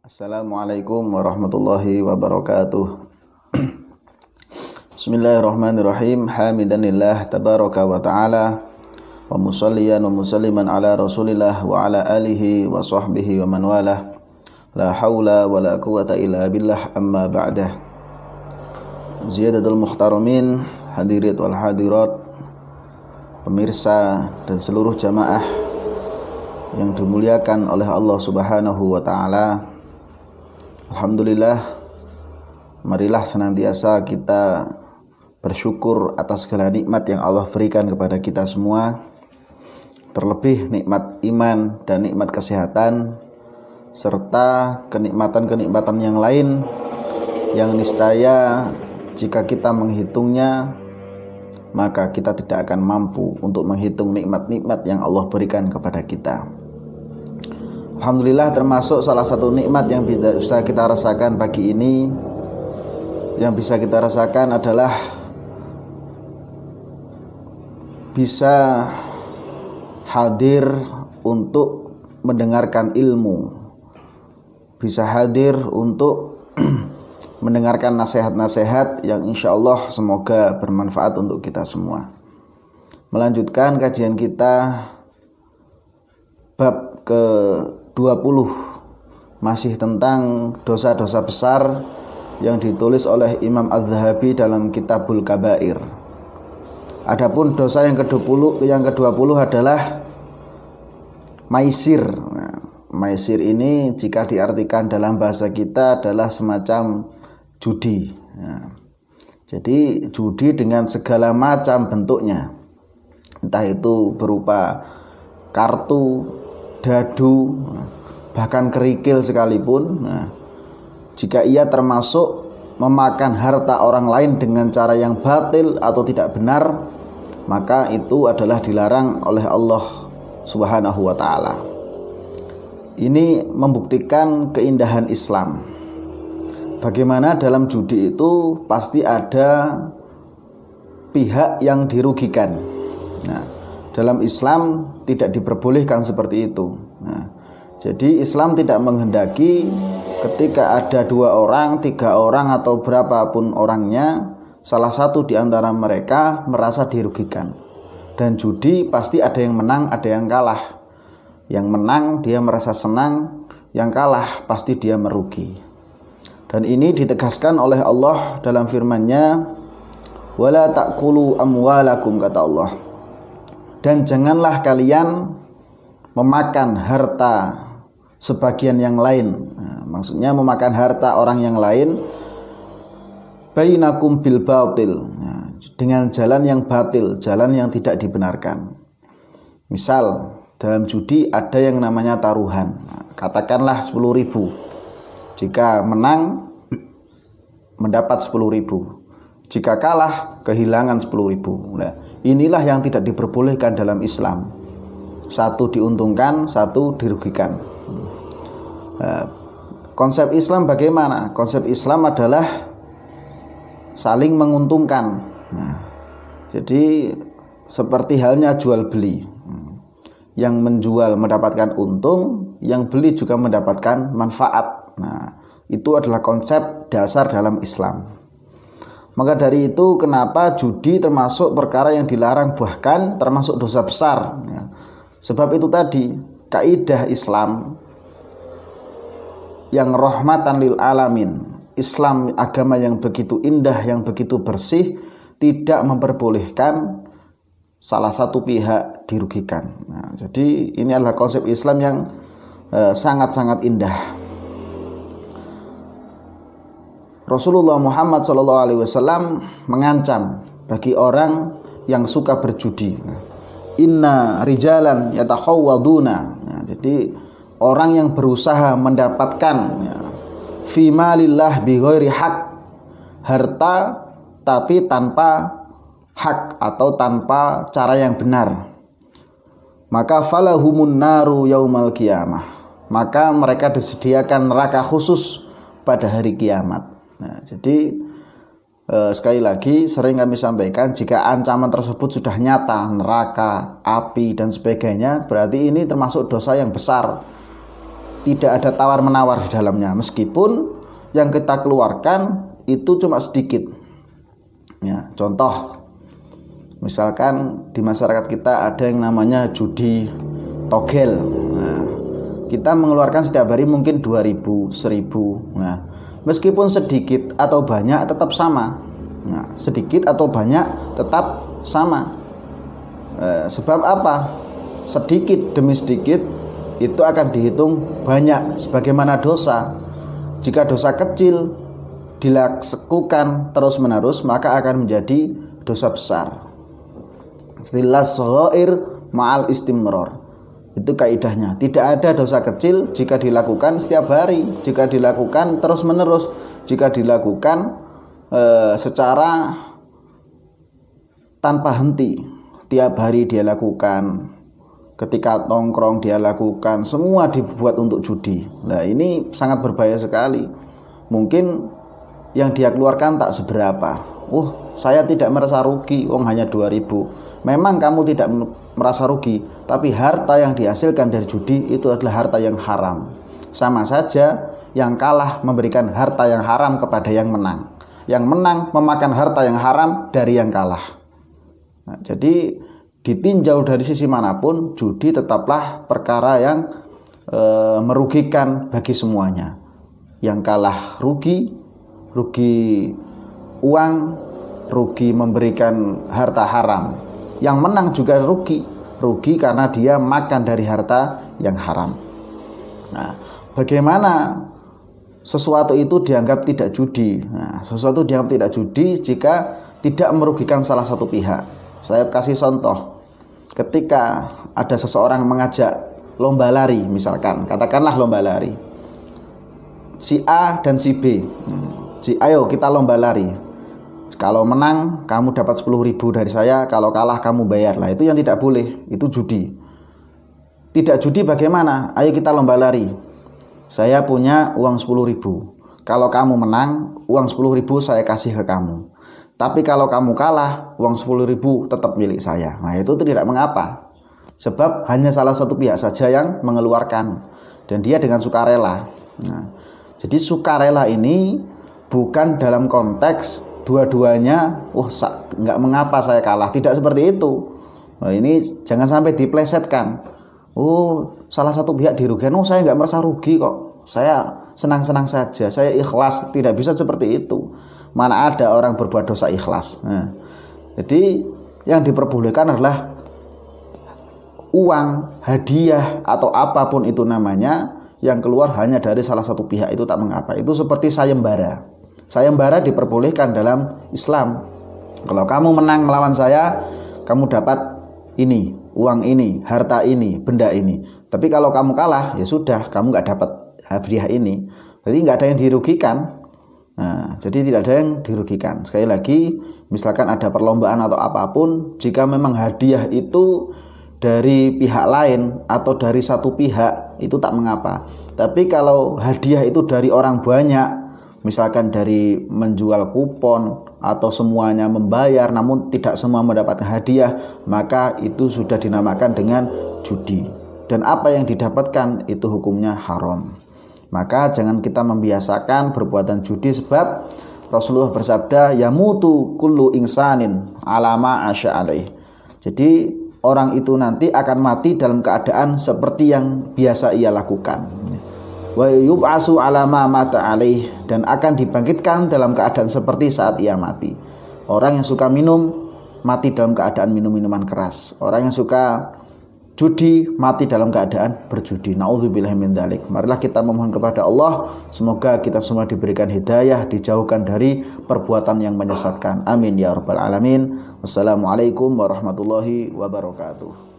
Assalamualaikum warahmatullahi wabarakatuh. Bismillahirrahmanirrahim. Hamidanillah tabaraka wa ta'ala wa musalliyan wa musalliman ala rasulillah wa ala alihi wa sahbihi wa man walah. La hawla wa la quwata illa billah, amma ba'dah. Ziyadatul muhtaramin, hadirat wal hadirat, pemirsa dan seluruh jamaah yang dimuliakan oleh Allah Subhanahu wa ta'ala. Alhamdulillah, marilah senantiasa kita bersyukur atas segala nikmat yang Allah berikan kepada kita semua, terlebih nikmat iman dan nikmat kesehatan, serta kenikmatan-kenikmatan yang lain yang niscaya jika kita menghitungnya, maka kita tidak akan mampu untuk menghitung nikmat-nikmat yang Allah berikan kepada kita. Alhamdulillah, termasuk salah satu nikmat yang bisa kita rasakan pagi ini, yang bisa kita rasakan adalah bisa hadir untuk mendengarkan ilmu, bisa hadir untuk mendengarkan nasihat-nasihat yang insya Allah semoga bermanfaat untuk kita semua. Melanjutkan kajian kita bab ke-20, masih tentang dosa-dosa besar yang ditulis oleh Imam Az-Zahabi dalam Kitabul Kabair. Adapun dosa yang ke-20 adalah maisir. Nah, maisir ini jika diartikan dalam bahasa kita adalah semacam judi. Nah, jadi judi dengan segala macam bentuknya, entah itu berupa kartu, dadu, bahkan kerikil sekalipun. Nah, jika ia termasuk memakan harta orang lain dengan cara yang batil atau tidak benar, maka itu adalah dilarang oleh Allah Subhanahu wa ta'ala. Ini membuktikan keindahan Islam. Bagaimana dalam judi itu pasti ada pihak yang dirugikan. Nah, dalam Islam tidak diperbolehkan seperti itu. Nah, jadi Islam tidak menghendaki ketika ada 2 orang, 3 orang atau berapapun orangnya, salah satu di antara mereka merasa dirugikan. Dan judi pasti ada yang menang, ada yang kalah. Yang menang dia merasa senang, yang kalah pasti dia merugi. Dan ini ditegaskan oleh Allah dalam firman-Nya, "Wala ta'kulu amwalakum," kata Allah. Dan janganlah kalian memakan harta sebagian yang lain. Nah, maksudnya memakan harta orang yang lain bainakum bil batil, nah, dengan jalan yang batil, jalan yang tidak dibenarkan. Misal dalam judi ada yang namanya taruhan. Nah, katakanlah 10.000. Jika menang mendapat 10.000. Jika kalah kehilangan 10.000. Nah, inilah yang tidak diperbolehkan dalam Islam. Satu diuntungkan, satu dirugikan. Konsep Islam bagaimana? Konsep Islam adalah saling menguntungkan. Nah, jadi seperti halnya jual beli. Yang menjual mendapatkan untung, yang beli juga mendapatkan manfaat. Nah, itu adalah konsep dasar dalam Islam. Maka dari itu kenapa judi termasuk perkara yang dilarang, bahkan termasuk dosa besar. Ya. Sebab itu tadi kaidah Islam yang rahmatan lil alamin, Islam agama yang begitu indah, yang begitu bersih, tidak memperbolehkan salah satu pihak dirugikan. Nah, jadi ini adalah konsep Islam yang sangat-sangat indah. Rasulullah Muhammad SAW mengancam bagi orang yang suka berjudi. Inna rijalan yatakhawwaduna. Nah, jadi orang yang berusaha mendapatkan fi malillah bi ghairi haq, harta tapi tanpa hak atau tanpa cara yang benar, maka falahumun naru yaumal qiyamah, maka mereka disediakan neraka khusus pada hari kiamat. Nah, jadi sekali lagi sering kami sampaikan, jika ancaman tersebut sudah nyata, neraka, api dan sebagainya, berarti ini termasuk dosa yang besar. tidak ada tawar-menawar di dalamnya, meskipun yang kita keluarkan itu cuma sedikit. Ya, contoh, misalkan di masyarakat kita ada yang namanya judi togel. Nah, kita mengeluarkan setiap hari mungkin 2.000, 1.000. Nah, meskipun sedikit atau banyak tetap sama. Nah, sedikit atau banyak tetap sama. Sebab apa? Sedikit demi sedikit itu akan dihitung banyak sebagaimana dosa. Jika dosa kecil dilakukan terus-menerus, maka akan menjadi dosa besar. Istilah shaghair ma'al istimrar. Itu kaidahnya. Tidak ada dosa kecil jika dilakukan setiap hari, jika dilakukan terus-menerus, jika dilakukan secara tanpa henti. Tiap hari dia lakukan, ketika tongkrong dia lakukan, semua dibuat untuk judi. Nah, ini sangat berbahaya sekali. Mungkin yang dia keluarkan tak seberapa. Saya tidak merasa rugi, hanya 2.000. Memang kamu tidak merasa rugi, tapi harta yang dihasilkan dari judi itu adalah harta yang haram. Sama saja yang kalah memberikan harta yang haram kepada yang menang. Yang menang memakan harta yang haram dari yang kalah. Nah, jadi ditinjau dari sisi manapun, judi tetaplah perkara yang merugikan bagi semuanya. Yang kalah rugi uang, rugi memberikan harta haram. Yang menang juga rugi karena dia makan dari harta yang haram. Nah, bagaimana sesuatu itu dianggap tidak judi? Nah, sesuatu dianggap tidak judi jika tidak merugikan salah satu pihak. Saya kasih contoh, ketika ada seseorang mengajak lomba lari, misalkan, katakanlah lomba lari, si A dan si B, ayo kita lomba lari, kalau menang kamu dapat 10.000 dari saya, kalau kalah kamu bayar. Lah itu yang tidak boleh, itu judi. Tidak judi bagaimana? Ayo kita lomba lari, saya punya uang 10.000, kalau kamu menang uang 10.000 saya kasih ke kamu. Tapi kalau kamu kalah, uang 10.000 tetap milik saya. Nah, itu tidak mengapa. Sebab hanya salah satu pihak saja yang mengeluarkan. Dan dia dengan sukarela. Nah, jadi sukarela ini bukan dalam konteks dua-duanya, nggak mengapa saya kalah. Tidak seperti itu. Nah, ini jangan sampai diplesetkan. Salah satu pihak dirugikan. Saya nggak merasa rugi kok. Saya senang-senang saja. Saya ikhlas. Tidak bisa seperti itu. Mana ada orang berbuat dosa ikhlas. Nah, jadi yang diperbolehkan adalah uang, hadiah atau apapun itu namanya yang keluar hanya dari salah satu pihak, itu tak mengapa. Itu seperti sayembara. Sayembara diperbolehkan dalam Islam. Kalau kamu menang melawan saya, kamu dapat ini, uang ini, harta ini, benda ini. Tapi kalau kamu kalah, ya sudah, kamu nggak dapat hadiah ini. Jadi nggak ada yang dirugikan. Nah, jadi tidak ada yang dirugikan. Sekali lagi, misalkan ada perlombaan atau apapun, jika memang hadiah itu dari pihak lain atau dari satu pihak, itu tak mengapa. Tapi kalau hadiah itu dari orang banyak, misalkan dari menjual kupon atau semuanya membayar namun tidak semua mendapatkan hadiah, maka itu sudah dinamakan dengan judi. Dan apa yang didapatkan itu hukumnya haram. Maka jangan kita membiasakan perbuatan judi, sebab Rasulullah bersabda, yamutu kullu insanin alama asya alaih. Jadi orang itu nanti akan mati dalam keadaan seperti yang biasa ia lakukan. Wa yub'asu alama mata alaih, dan akan dibangkitkan dalam keadaan seperti saat ia mati. Orang yang suka minum mati dalam keadaan minum minuman keras. Orang yang suka judi mati dalam keadaan berjudi. Na'udzubillahi min dzalik. Marilah kita memohon kepada Allah, semoga kita semua diberikan hidayah, dijauhkan dari perbuatan yang menyesatkan. Amin ya rabbal alamin. Wassalamualaikum warahmatullahi wabarakatuh.